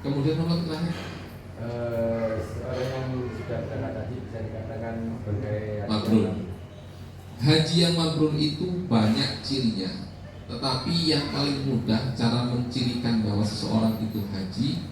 Kemudian nomor terakhir, orang yang sudah berangkat haji bisa dikatakan sebagai mabrur. Haji yang mabrur itu banyak cirinya, tetapi yang paling mudah cara mencirikan bahwa seseorang itu haji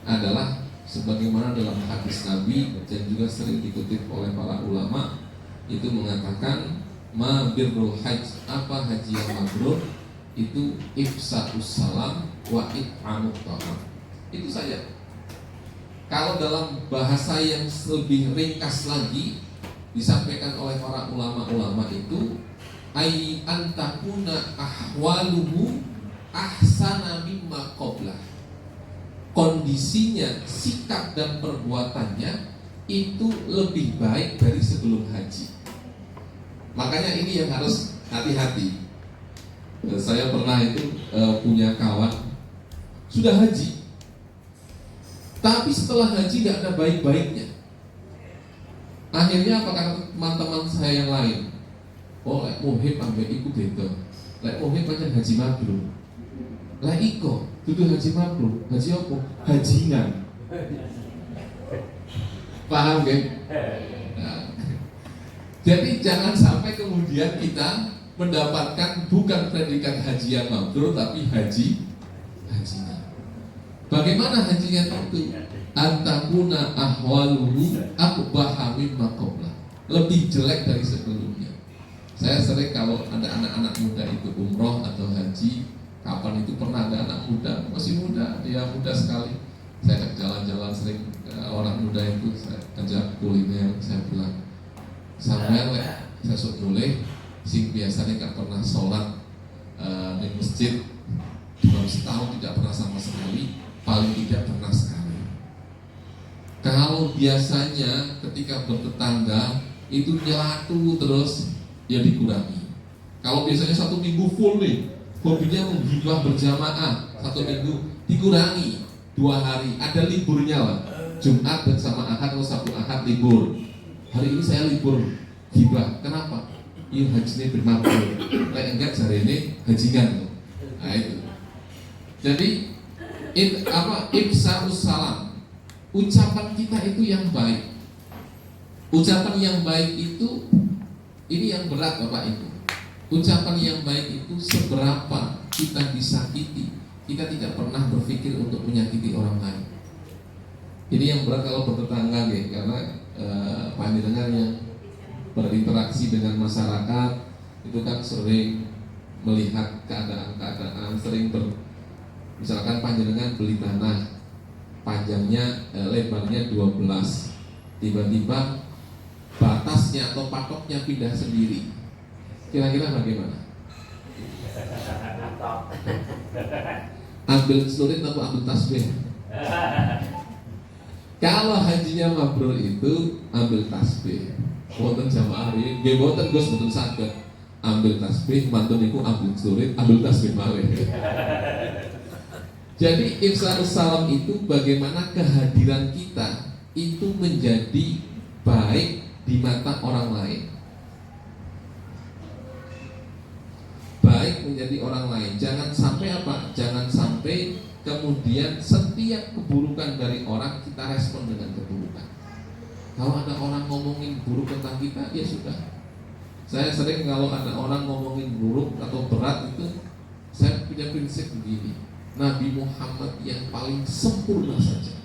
adalah sebagaimana dalam hadis Nabi dan juga sering dikutip oleh para ulama, itu mengatakan ma birrul hajj, apa haji yang mabrur itu ifsa'us salam wa it'amut ta'am. Itu saja. Kalau dalam bahasa yang lebih ringkas lagi disampaikan oleh para ulama-ulama itu ay antakuna ahwaluhu ahsana mimma qablah. Kondisinya, sikap dan perbuatannya itu lebih baik dari sebelum haji. Makanya ini yang harus hati-hati. Saya pernah itu punya kawan sudah haji, tapi setelah haji gak ada baik-baiknya. Akhirnya apa kata teman-teman saya yang lain? Oh, lek muhib ambek iku beda. Lek muhib pancen haji mabrur. Lah iko, dudu haji mabrur. Haji apa? Hajingan. Paham kan? Nah, jadi jangan sampai kemudian kita mendapatkan bukan predikat haji yang mabrur tapi hajinya. Bagaimana hajinya itu? Antakuna ahwaluhu akbaha mimma qabla. Lebih jelek dari sebelumnya. Saya sering kalau ada anak-anak muda itu umroh atau haji, kapan itu pernah ada anak muda, masih muda, dia muda sekali. Saya ajak jalan-jalan sering, orang muda itu saya ajak kuliner, saya bilang sampai saya sok mulai sing biasanya gak pernah sholat di masjid dalam setahun tidak pernah sama sekali, paling tidak pernah sekali. Kalau biasanya ketika bertetangga itu nyelatu terus, ya dikurangi. Kalau biasanya 1 minggu full nih, hobinya menghibah berjamaah 1 minggu, dikurangi 2 hari, ada liburnya lah. Jumat dan sama Ahad atau Sabtu Ahad libur. Hari ini saya libur hibah. Kenapa? Iya hajinya bermabrur. Kayak enggak hari ini hajingan. Nah itu. Jadi ifsa'us salam. Ucapan kita itu yang baik. Ucapan yang baik itu ini yang berat Bapak Ibu. Ucapan yang baik itu seberapa kita disakiti, kita tidak pernah berpikir untuk menyakiti orang lain. Ini yang berat kalau bertetangga ya, karena panjenengan yang berinteraksi dengan masyarakat itu kan sering melihat keadaan-keadaan, sering misalkan panjenengan beli tanah panjangnya lebarnya 12, tiba-tiba batasnya atau patoknya pindah sendiri, kira-kira bagaimana? Ambil celurit atau ambil tasbih? Kalau hajinya mabrur itu ambil tasbih. Wonten jamaah ini, nggih mboten Gus mboten saged. Ambil tasbih, mantun niku ambil celurit, ambil tasbih malih. Jadi ifsa'us salam itu bagaimana kehadiran kita itu menjadi baik di mata orang lain. Baik menjadi orang lain. Jangan sampai apa? Jangan sampai kemudian setiap keburukan dari orang kita respon dengan keburukan. Kalau ada orang ngomongin buruk tentang kita, ya sudah. Saya sering kalau ada orang ngomongin buruk atau berat itu, saya punya prinsip begini. Nabi Muhammad yang paling sempurna saja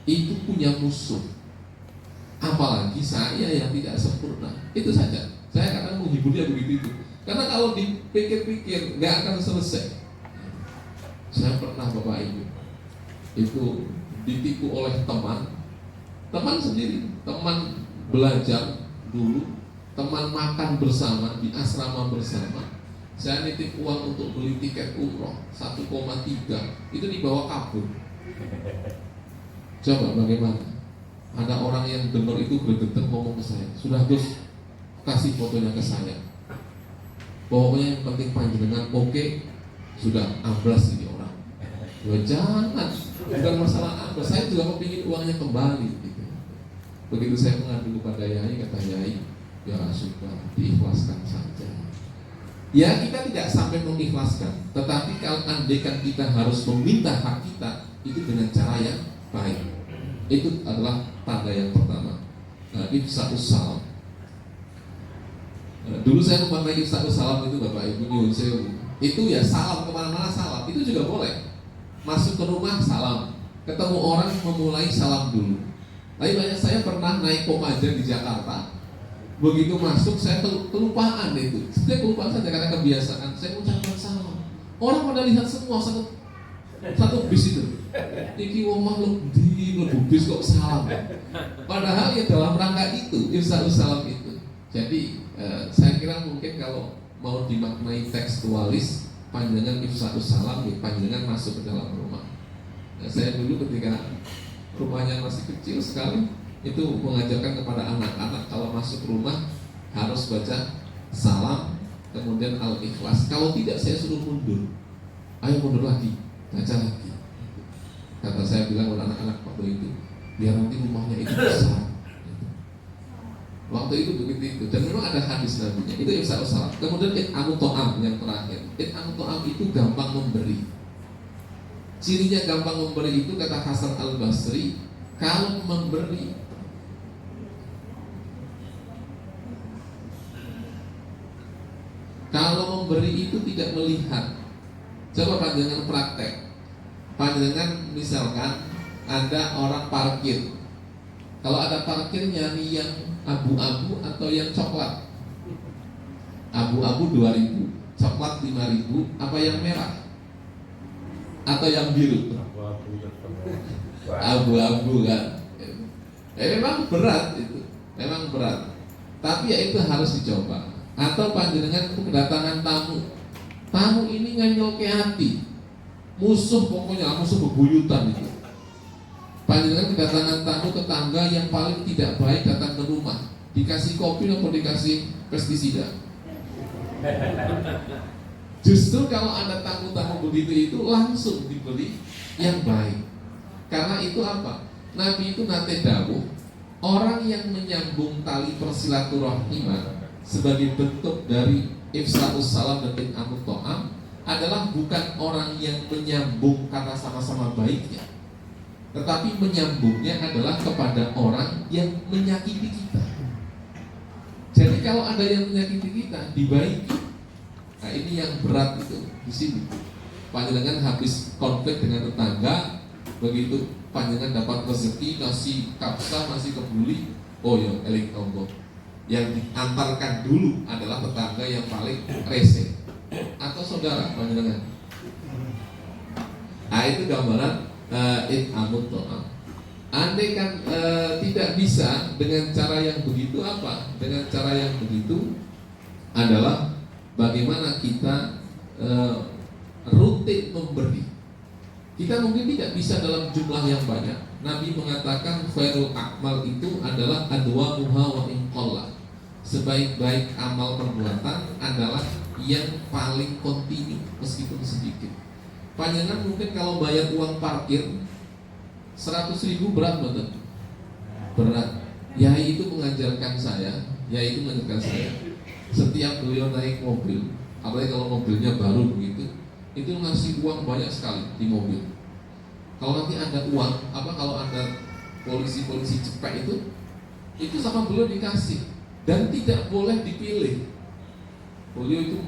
itu punya musuh, apalagi saya yang tidak sempurna. Itu saja. Saya kadang menghibur dia begitu. Karena kalau dipikir-pikir nggak akan selesai. Saya pernah Bapak Ibu itu ditipu oleh teman sendiri, teman belajar dulu, teman makan bersama di asrama bersama. Saya nitip uang untuk beli tiket umroh 1,3, itu dibawa kabur. Coba bagaimana? Ada orang yang dengar itu bergetar ngomong ke saya, sudah Gus, kasih fotonya ke saya. Pokoknya yang penting panjenengan oke, sudah amblas ini orang. Ya jangan, bukan masalah amblas, saya juga kepingin uangnya kembali. Gitu. Begitu saya mengadu kepada Yai, kata Yai, ya sudah diikhlaskan saja. Ya kita tidak sampai mengikhlaskan, tetapi kalau andaikan kita harus meminta hak kita, itu dengan cara yang baik. Itu adalah tanda yang pertama. Ifsa'us salam. Dulu saya memaknai ifsa'us salam itu Bapak Ibu nyuwun sewu. Itu ya salam kemana-mana salam. Itu juga boleh. Masuk ke rumah salam. Ketemu orang memulai salam dulu. Tapi banyak saya pernah naik Kopaja di Jakarta. Begitu masuk saya kelupaan itu. Saya kelupaan saja karena kebiasaan. Saya ucapkan salam. Orang pada lihat semua satu bis itu. Iki wong makhluk di bis kok salam. Padahal ya dalam rangka itu ifsa'us salam itu. Jadi saya kira mungkin kalau mau dimaknai tekstualis, panjangan ifsa'us salam, panjangan masuk ke dalam rumah. Saya dulu ketika rumahnya masih kecil sekali, itu mengajarkan kepada anak-anak kalau masuk rumah harus baca salam, kemudian al-ikhlas. Kalau tidak saya suruh mundur. Ayo mundur lagi, baca lagi. Kata saya bilang kepada anak-anak waktu itu, biar nanti rumahnya itu besar. Waktu itu begitu itu, dan memang ada hadis nabinya. Itu ifsa'us salam. Kemudian it'amu to'am yang terakhir. It'amu to'am itu gampang memberi. Cirinya gampang memberi itu kata Hasan Al-Basri, kalau memberi itu tidak melihat. Coba panjangan praktek. Panjangan misalkan ada orang parkir. Kalau ada parkirnya nih yang abu-abu atau yang coklat. Abu-abu 2.000, coklat 5.000, apa yang merah? Atau yang biru? Abu-abu kan. Memang berat itu. Memang berat. Tapi ya itu harus dicoba. Atau panjenengan itu kedatangan tamu. Tamu ini nganyol ke hati. Musuh pokoknya, musuh bebuyutan itu. Panjenengan kedatangan tamu tetangga yang paling tidak baik datang ke rumah. Dikasih kopi atau dikasih pestisida. Justru kalau ada tamu-tamu begitu itu langsung dibeli yang baik. Karena itu apa? Nabi itu nate dawuh, orang yang menyambung tali persilaturahmiman sebagai bentuk dari ifsa'us salam dan it'amut to'am adalah bukan orang yang menyambung karena sama-sama baiknya, tetapi menyambungnya adalah kepada orang yang menyakiti kita. Jadi kalau ada yang menyakiti kita, dibaiki. Nah ini yang berat itu di sini. Panjenengan habis konflik dengan tetangga, begitu panjenengan dapat rezeki nasi kapsa, nasi kebuli, oh ya eling tonggo. Yang diantarkan dulu adalah tetangga yang paling rese atau saudara panjenengan. Nah itu gambaran it'amut to'am. Andai kan tidak bisa dengan cara yang begitu apa? Dengan cara yang begitu adalah bagaimana kita rutin memberi. Kita mungkin tidak bisa dalam jumlah yang banyak. Nabi mengatakan khairul a'mal itu adalah adwamuha wa in qalla. Sebaik-baik amal perbuatan adalah yang paling kontinu meskipun sedikit. Panjangan mungkin kalau bayar uang parkir 100.000 berat banget. Berat. Yai itu mengajarkan saya, setiap beliau naik mobil, apalagi kalau mobilnya baru begitu, itu ngasih uang banyak sekali di mobil. Kalau nanti ada uang, kalau ada polisi-polisi cepet itu sama beliau dikasih dan tidak boleh dipilih. Beliau itu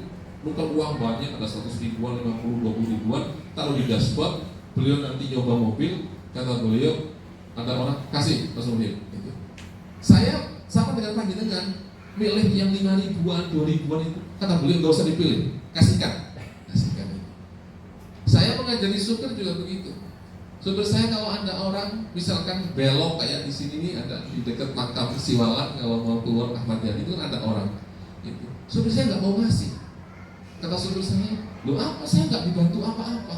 nuker uang banyak, ada 100 ribuan, 50, 20 ribuan, taruh di dashboard. Beliau nanti nyoba mobil, kata beliau ada orang kasih pas mobil. Gitu. Saya sama dengan panjenengan, milih yang 5 ribuan, 2 ribuan itu, kata beliau nggak usah dipilih, kasihkan. Saya mengajari supir juga begitu. Supir saya kalau ada orang misalkan belok kayak di sini nih, ada di dekat makam Siwalan, kalau mau keluar Ahmad Yani itu ada orang. Gitu. Supir saya nggak mau ngasih. Kata supir saya, lo apa? Saya nggak dibantu apa-apa.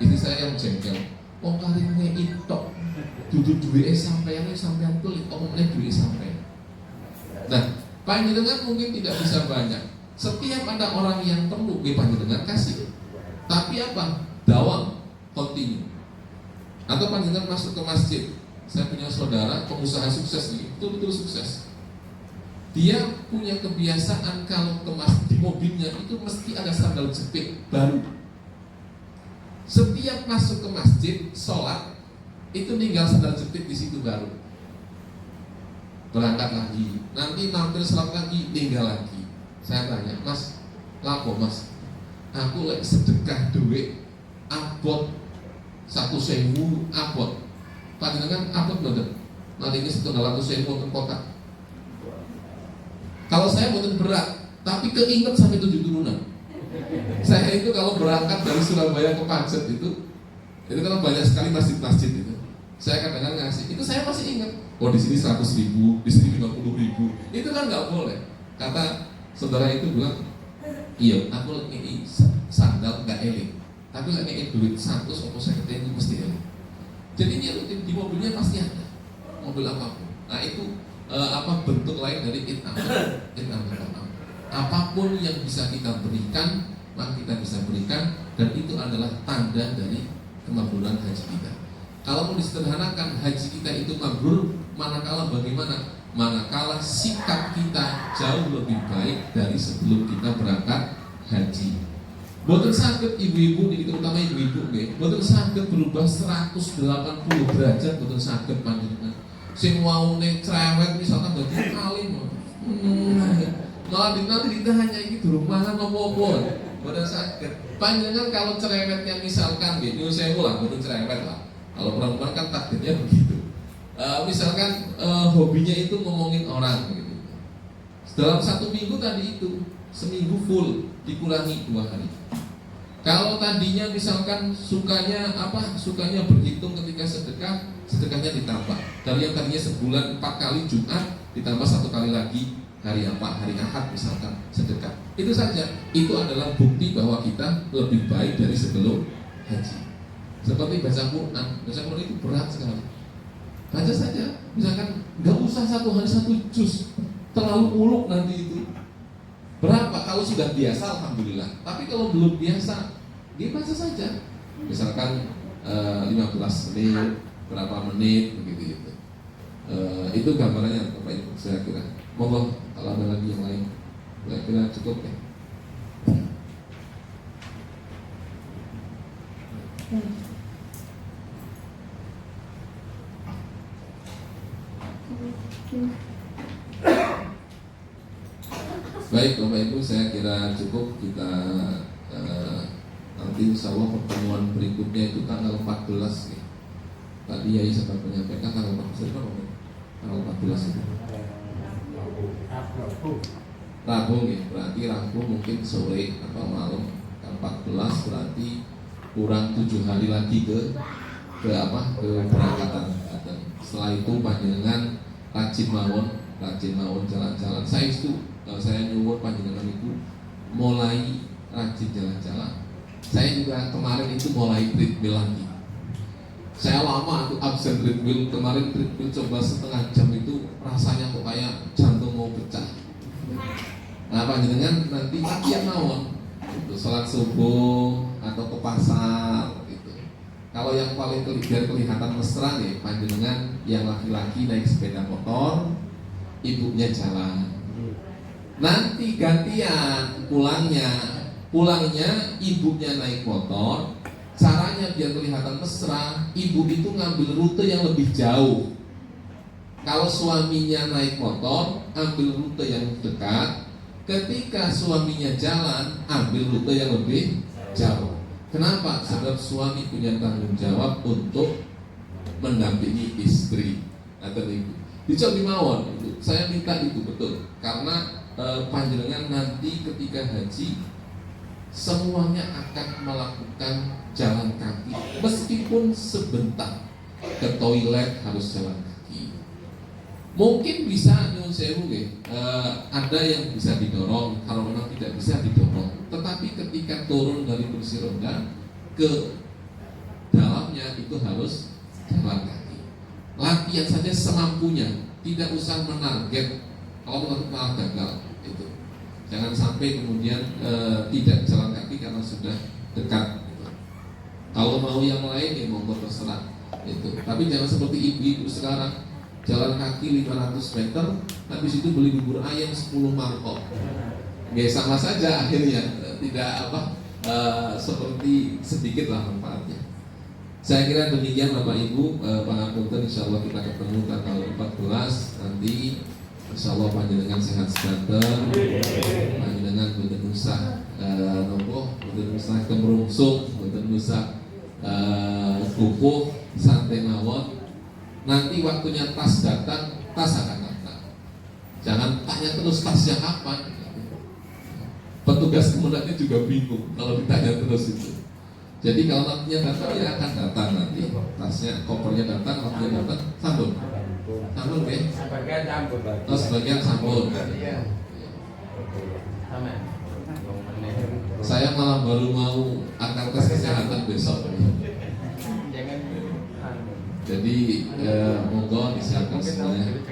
Itu saya yang jengkel. Oh karirnya itu, duduk duit sampai pelit, omongnya duit sampai. Nah, panjenengan mungkin tidak bisa banyak. Setiap ada orang yang perlu, panjenengan kasih. Tapi apa? Dawang kontinu. Atau panjenengan masuk ke masjid. Saya punya saudara pengusaha sukses nih, betul-betul sukses. Dia punya kebiasaan kalau ke masjid di mobilnya itu mesti ada sandal jepit baru. Setiap masuk ke masjid, sholat, itu tinggal sandal jepit di situ baru. Berangkat lagi, nanti nampil sholat lagi, tinggal lagi. Saya tanya, Mas, lapo Mas? Aku lek sedekah duit abot 1.000 abot. Panjenengan abot mboten? Nanti ini 100.000 untuk kota. Kalau saya mboten berat, tapi keinget sampai 7 turunan. Saya itu kalau berangkat dari Surabaya ke Pacet itu kan banyak sekali masjid-masjid itu. Saya kadang-kadang ngasih, itu saya masih ingat. Oh di sini 100.000, di sini 50.000. Itu kan nggak boleh. Kata saudara itu bilang, iya, aku ini sandal nggak eling, tapi nggak kayak duit 100 atau 50 itu pasti eling. Jadi dia rutin di mobilnya pasti ada, mobil apapun. Nah itu bentuk lain dari it'am. Apapun yang bisa kita berikan, maka kita bisa berikan, dan itu adalah tanda dari kemakburan haji kita. Kalau mau disederhanakan, haji kita itu mabrur manakala bagaimana? Manakala sikap kita jauh lebih baik dari sebelum kita berangkat haji. Boten saged ibu-ibu, terutama ibu-ibu nggih, boten saged berubah 180 derajat, boten saged panjenengan. Sing waune cerewet misalkan dadi alim. Malah nanti ditanya iki durung mangan apa-apa. Boten saged. Panjenengan kalau cerewetnya misalkan nggih, nyuwun sewu lah, boten cerewet lah. Kalau perempuan kan takdirnya begitu. Misalkan hobinya itu ngomongin orang gitu. Dalam 1 minggu tadi itu, seminggu full dikurangi 2 hari. Kalau tadinya misalkan sukanya berhitung ketika sedekah, sedekahnya ditambah. Dari yang tadinya sebulan 4 kali Jumat, ditambah 1 kali lagi hari hari Ahad misalkan sedekah. Itu saja. Itu adalah bukti bahwa kita lebih baik dari sebelum haji. Seperti baca Quran itu berat sekali. Baca saja, misalkan nggak usah 1 hari 1 juz, terlalu muluk nanti itu. Berapa? Kalau sudah biasa, alhamdulillah. Tapi kalau belum biasa, dia baca saja. Misalkan 15 menit, berapa menit, begitu gitu. Itu gambarannya, Bapak Ibu, saya kira. Monggo, kalau ada lagi yang lain, saya kira cukup ya. Baik Bapak Ibu, saya kira cukup. Kita nanti insya Allah pertemuan berikutnya itu tanggal 14 ya. Tadi Yai sempat menyampaikan tanggal 14 itu apa? Tanggal 14 itu Rabu ya, berarti Rabu mungkin sore atau malam. 14 berarti kurang 7 hari lagi ke keberangkatan. Setelah itu panjenengan rajin mawon jalan-jalan. Saya nyuwun panjenengan itu mulai rajin jalan-jalan. Saya juga kemarin itu mulai treadmill lagi. Saya lama tuh absen treadmill. Kemarin treadmill coba setengah jam itu rasanya kok kayak jantung mau pecah. Nah panjenengan nanti latihan mawon, sholat subuh atau ke pasar gitu. Kalau yang paling biar kelihatan mesra nih, panjenengan yang laki-laki naik sepeda motor, ibunya jalan. Nanti gantian pulangnya ibunya naik motor. Caranya biar kelihatan mesra, ibu itu ngambil rute yang lebih jauh. Kalau suaminya naik motor, ambil rute yang dekat. Ketika suaminya jalan, ambil rute yang lebih jauh. Kenapa? Sebab suami punya tanggung jawab untuk mendampingi istri atau ibu. Dicobi mawon, saya minta itu betul. Karena panjenengan nanti ketika haji semuanya akan melakukan jalan kaki, meskipun sebentar. Ke toilet harus jalan kaki. Mungkin bisa nyuwun sewu ada yang bisa didorong, kalau memang tidak bisa didorong. Tetapi ketika turun dari kursi roda ke dalamnya itu harus jalan kaki. Latihan saja semampunya, tidak usah menarget. Kalau malah gagal itu. Jangan sampai kemudian tidak jalan kaki karena sudah dekat. Kalau mau yang lain ya monggo terserah itu. Tapi jangan seperti ibu-ibu sekarang jalan kaki 500 meter, habis itu beli bubur ayam 10 mangkok. Nggak sama saja akhirnya, seperti sedikit lah manfaatnya. Saya kira demikian Bapak Ibu, Pangapunten, insya Allah kita ketemu tanggal 14 nanti. Insya Allah panjenengan sehat sejahtera, panjenengan boten usah boten usah kemrungsung, boten usah kukuh, santai mawon. Nanti waktunya tas datang, tas akan datang. Jangan tanya terus tasnya kapan. Petugas kemenangnya juga bingung kalau ditanya terus itu. Jadi kalau nantinya datang, ya akan datang nanti. Tasnya, kopernya datang, waktunya datang, sambung. Sambung ya? Sebagian campur Pak. Oh, sebagian sambung. Iya. Sama. Saya malah baru mau akan tes kesehatan besok. Jangan Jadi monggo disiapkan semuanya.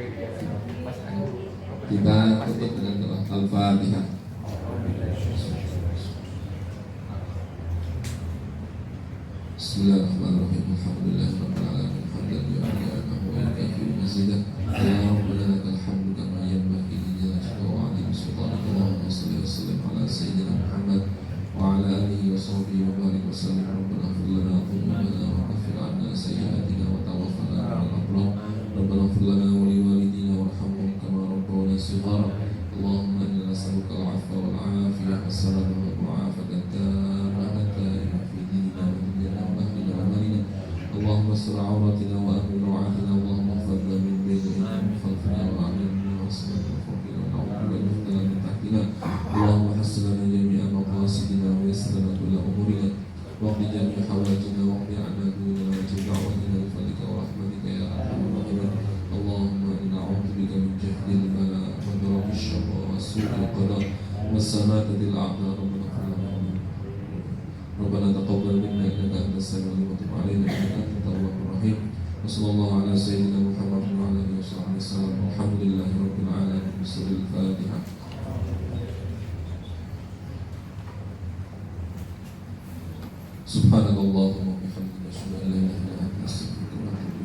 Kita tutup dengan doa Al-Fatihah. Bismillahirrahmanirrahim. Alhamdulillahirabbil alamin. Hamdan lillahi wa katsiran mazidan. Allahumma lakal hamdu kama yanbaghi li jalali wa 'azimi sultanika. Allahumma shalli wa sallim ala sayyidina Muhammad wa ala alihi wa sahbihi wa barik wa sallim. Rabbana ighfir lana dhunubana wa kaffir 'anna sayyi'atina wa tawaffana ma'al abrar. Rabbana ighfir lana wa li walidina warhamhum kama rabbawna shighara. Allahumma inna nas'aluka al-'afwa wal 'afiyah was-salama wal mu'afaqata tammata da'imatan fi dinina wa dunyana wa ahlina wa amalina. Allahumma astur 'auratina wa amin raw'atina. Allahumma ighfirna min bainina wa min khalfina wa 'an yamina wa asma'ina wa fawqina wa na'udzu bika min tahtina. Allahumma hassin lana jami'a maqasidina wa yassir lana kulla umurina waqdi jami'a hawaijina wa qdi 'anna dunana wa jami'a bi fadlika wa rahmatika ya arhamar rahimin. Allahumma inna na'udzu bika min jahdil bala wa darbi syarri wa su'il qada wa samatatil a'ma. Rabbana taqabbal minna innaka antas samiul 'alim wa tub 'alaina innaka antat tawwabur rahim. Wa sallallahu ala sayyidina Muhammad wa ala alihi wa sahbihi wasallam. Alhamdulillahi rabbil alamin. Bismillahil Fatihah. Subhanakallahumma wa bihamdika asyhadu an la ilaha illa anta astaghfiruka wa atubu